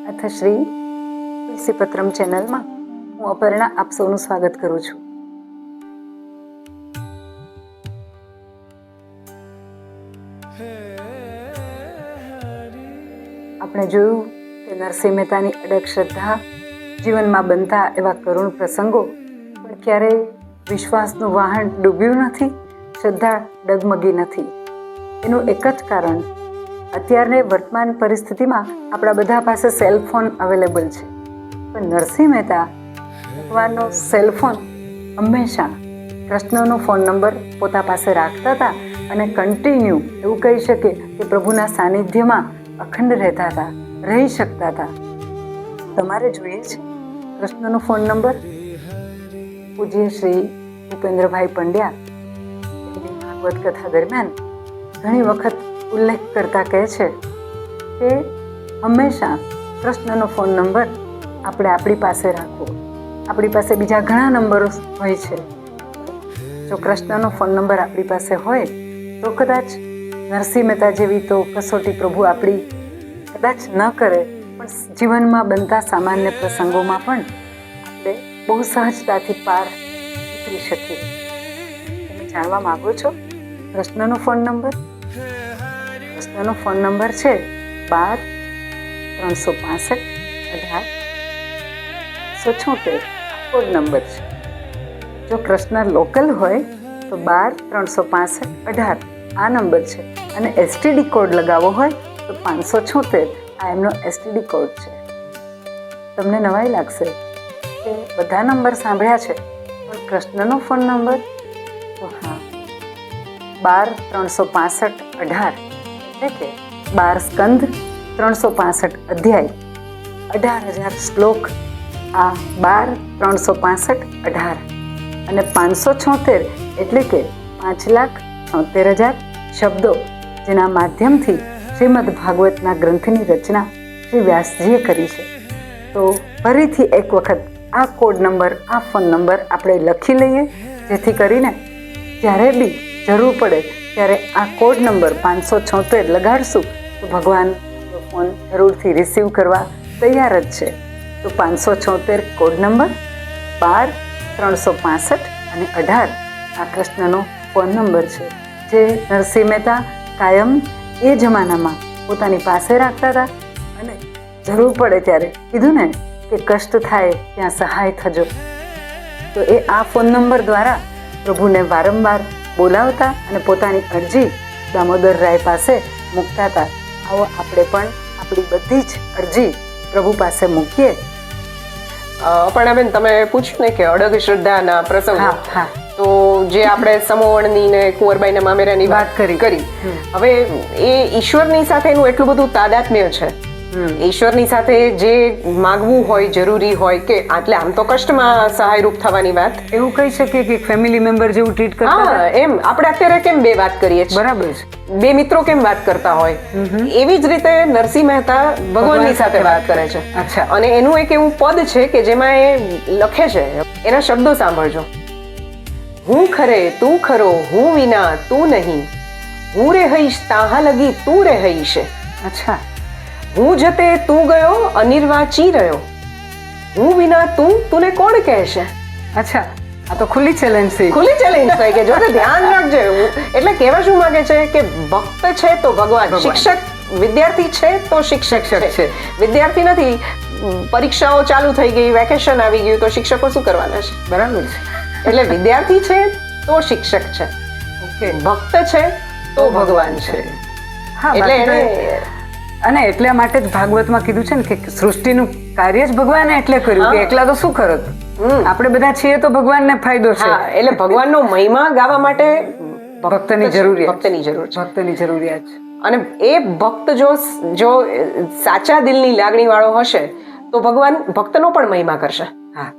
અથશ્રી તુલસીપત્રમ ચેનલમાં હું અપર્ણા આપ સૌનું સ્વાગત કરું છું. આપણે જોયું કે નરસિંહ મહેતાની અડગ શ્રદ્ધા, જીવનમાં બનતા એવા કરુણ પ્રસંગો, પણ ક્યારેય વિશ્વાસનું વાહન ડૂબ્યું નથી, શ્રદ્ધા ડગમગી નથી. એનું એક જ કારણ, અત્યારની વર્તમાન પરિસ્થિતિમાં આપણા બધા પાસે સેલફોન અવેલેબલ છે, પણ નરસિંહ મહેતા ભગવાનનો સેલફોન હંમેશા કૃષ્ણનો ફોન નંબર પોતા પાસે રાખતા હતા અને કન્ટિન્યુ એવું કહી શકે કે પ્રભુના સાનિધ્યમાં અખંડ રહેતા હતા, રહી શકતા હતા. તમારે જોઈએ છે કૃષ્ણનો ફોન નંબર? પૂજ્ય શ્રી ભૂપેન્દ્રભાઈ પંડ્યા એમની ભાગવત કથા દરમિયાન ઘણી વખત ઉલ્લેખ કરતા કહે છે કે હંમેશા કૃષ્ણનો ફોન નંબર આપણે આપણી પાસે રાખવો. આપણી પાસે બીજા ઘણા નંબરો હોય છે, જો કૃષ્ણનો ફોન નંબર આપણી પાસે હોય તો કદાચ નરસિંહ મહેતા જેવી તો કસોટી પ્રભુ આપણી કદાચ ન કરે, પણ જીવનમાં બનતા સામાન્ય પ્રસંગોમાં પણ આપણે બહુ સહજતાથી પાર ઉતરી શકીએ. તમે જાણવા માગો છો કૃષ્ણનો ફોન નંબર? કૃષ્ણનો ફોન નંબર છે 12 365 18 176. કોડ નંબર છે. જો કૃષ્ણ લોકલ હોય તો 12 365 18 આ નંબર છે, અને એસટીડી કોડ લગાવવો હોય તો 576 આ એમનો એસટીડી કોડ છે. તમને નવાઈ લાગશે કે બધા નંબર સાંભળ્યા છે, પણ કૃષ્ણનો ફોન નંબર તો હા, 12 365 18 એટલે કે 12 સ્કંધ, 365 અધ્યાય, 18,000 શ્લોક. આ 12 365 18 અને 576 એટલે કે 5,76,000 શબ્દો, જેના માધ્યમથી શ્રીમદ ભાગવતના ગ્રંથની રચના શ્રી વ્યાસજીએ કરી છે. તો ફરીથી એક વખત આ કોડ નંબર, આ ફોન નંબર આપણે લખી લઈએ, જેથી કરીને જ્યારે બી જરૂર પડે ત્યારે આ કોડ નંબર 576 લગાડશું તો ભગવાન ફોન જરૂરથી રિસીવ કરવા તૈયાર જ છે. તો 576 કોડ નંબર, 12 365 અને 18 આ કૃષ્ણનો ફોન નંબર છે, જે નરસિંહ મહેતા કાયમ એ જમાનામાં પોતાની પાસે રાખતા હતા. અને જરૂર પડે ત્યારે કીધું ને કે કષ્ટ થાય ત્યાં સહાય થજો, તો એ આ ફોન નંબર દ્વારા પ્રભુને વારંવાર બોલાવતા અને પોતાની અરજી દામોદર રાય પાસે મૂકતા હતા. આવો આપણે પણ આપણી બધી જ અરજી પ્રભુ પાસે મૂકીએ. અપર્ણાબેન, તમે પૂછ્યું ને કે અડગ શ્રદ્ધાના પ્રસંગો, તો જે આપણે સમોવણની ને કુંવરબાઈના મામેરાની વાત કરી, હવે એ ઈશ્વરની સાથે એનું એટલું બધું તાદાત્મ્ય છે. ઈશ્વરની સાથે જે માગવું હોય, જરૂરી હોય કે એટલે આમ તો કષ્ટમાં સહાયરૂપ થવાની વાત, એવું કહી શકીએ કે ફેમિલી મેમ્બર જેવું ટ્રીટ કરતા. હા, એમ આપણે અત્યારે કેમ બે વાત કરીએ છીએ, બરાબર છે, બે મિત્રો કેમ વાત કરતા હોય, એવી જ રીતે નરસિંહ મહેતા ભગવાનની સાથે વાત કરે છે. અને એનું એક એવું પદ છે કે જેમાં એ લખે છે, એના શબ્દો સાંભળજો. હું ખરે તું ખરો, હું વિના તું નહીં, હું રે હઈશ તાહા લગી તું રે હઈશે. અચ્છા. હું જતે તું ગયો અનિર્વાચી રહ્યો, હું વિના તુને કોણ કહેશે. અચ્છા, આ તો ખુલ્લી ચેલેન્જ છે. ખુલ્લી ચેલેન્જ છે કે જો ધ્યાન રાખજે. એટલે કહેવા શું માંગે છે કે ભક્ત છે તો ભગવાન, શિક્ષક વિદ્યાર્થી છે તો શિક્ષક છે. વિદ્યાર્થી નથી, પરીક્ષાઓ ચાલુ થઈ ગઈ, વેકેશન આવી ગયું, તો શિક્ષકો શું કરવાના છે? બરાબર છે. એટલે વિદ્યાર્થી છે તો શિક્ષક છે, ભક્ત છે તો ભગવાન છે. હા, એટલે અને એટલા માટે જ ભાગવતમાં કીધું છે ને કે સૃષ્ટિનું કાર્ય જ ભગવાને એટલે કર્યું કે એકલા તો શું કરત, આપણે બધા છીએ તો ભગવાનને ફાયદો છે. એટલે ભગવાનનો મહિમા ગાવા માટે ભક્તની જરૂરિયાત છે. અને એ ભક્ત જો સાચા દિલની લાગણી વાળો હશે તો ભગવાન ભક્તનો પણ મહિમા કરશે,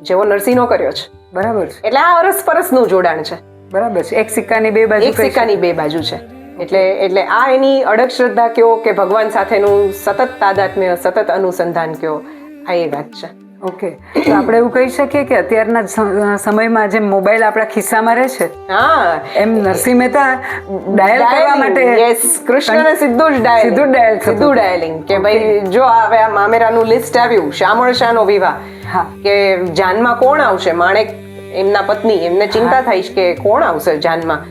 જેવો નરસિંહનો કર્યો છે. બરાબર છે. એટલે આ અરસપરસનું જોડાણ છે. બરાબર છે. એક સિક્કાની બે બાજુ, એક સિક્કાની બે બાજુ છે. એટલે આ એની અડગ શ્રદ્ધા કયો કે ભગવાન સાથેનું સતત તાદાત્મ્ય, સતત અનુસંધાન કયો, આ એ વાત છે. ઓકે, તો આપણે એવું કહી શકીએ કે અત્યારના સમયમાં જેમ મોબાઈલ આપણા ખિસ્સામાં રહે છે, હા, એમ નરસિંહ મહેતા ડાયલ કરવા માટે યસ, કૃષ્ણને સીધું જ ડાયલિંગ કે ભાઈ જો હવે આ મામેરાનું લિસ્ટ આવ્યું, શામળ શાહનો વિવાહ, હા, કે જાનમાં કોણ આવશે, માણેક એમના પત્ની, એમને ચિંતા થાય છે કે કોણ આવશે જાનમાં,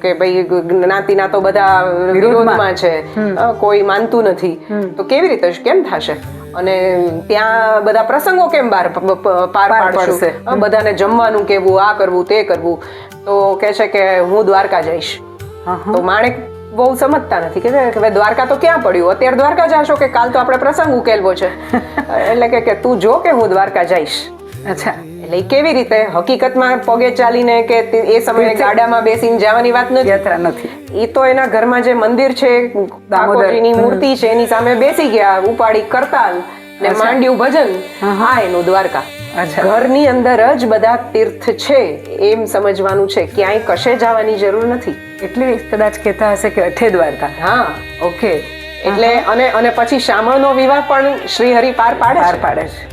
કે ભાઈ જ્ઞાતિના તો બધા વિરોધમાં છે, કોઈ માનતું નથી, તો કેવી રીતે કેમ થશે, અને ત્યાં બધા પ્રસંગો કેમ પાર પાડશું, બધાને જમવાનું કેવું, આ કરવું તે કરવું, તો કે છે કે હું દ્વારકા જઈશ. તો માણેક બહુ સમજતા નથી કે હવે દ્વારકા તો ક્યાં પડ્યું, અત્યારે દ્વારકા જાશો કે કાલ તો આપણે પ્રસંગ ઉકેલવો છે, એટલે કે તું જો કે હું દ્વારકા જઈશ. અચ્છા, એટલે કેવી રીતે હકીકતમાં પગે ચાલીને કે એ સમયે ગાડામાં બેસીને જવાની વાત નથી, યાત્રા નથી, એ તો એના ઘરમાં જે મંદિર છે, દામોદરજીની મૂર્તિ છે, એની સામે બેસી ગયા, ઉપાડી કરતાલ ને માંડ્યું ભજન, આ એનું દ્વારકા. ઘરની અંદર જ બધા તીર્થ છે એમ સમજવાનું છે, ક્યાંય કશે જવાની જરૂર નથી. એટલે કદાચ કહેતા હશે કે અઠે દ્વારકા. હા, ઓકે, એટલે અને પછી શામળનો વિવાહ પણ શ્રીહરિ પાર પાડે છે.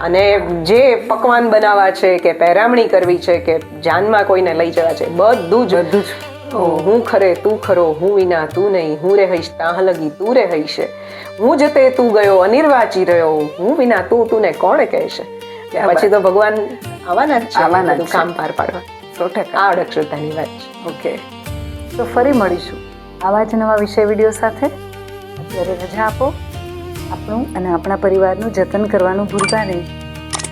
અને જે પકવાન બનાવવા છે કે પહેરામણી કરવી છે કે જાનમાં કોઈને લઈ જવા છે, બધું જ હું ખરે તું ખરો, હું વિના તું નહીં, હું રે હઈશ તાહ લગી તું રે હઈશ, હું જતે તું ગયો અનિર્વાચી રહ્યો, હું વિના તું ને કોણે કહેશે. પછી તો ભગવાન આવવાના જ છે કામ પાર પાડવા. 100% આ અડગ શ્રદ્ધાની વાત છે. ઓકે, તો ફરી મળીશું આવા જ નવા વિષય વિડીયો સાથે. અત્યારે રજા આપો. આપણું અને આપણા પરિવારનું જતન કરવાનું ભૂલતા નહીં.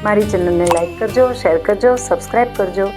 મારી ચેનલને લાઈક કરજો, શેર કરજો, સબસ્ક્રાઈબ કરજો.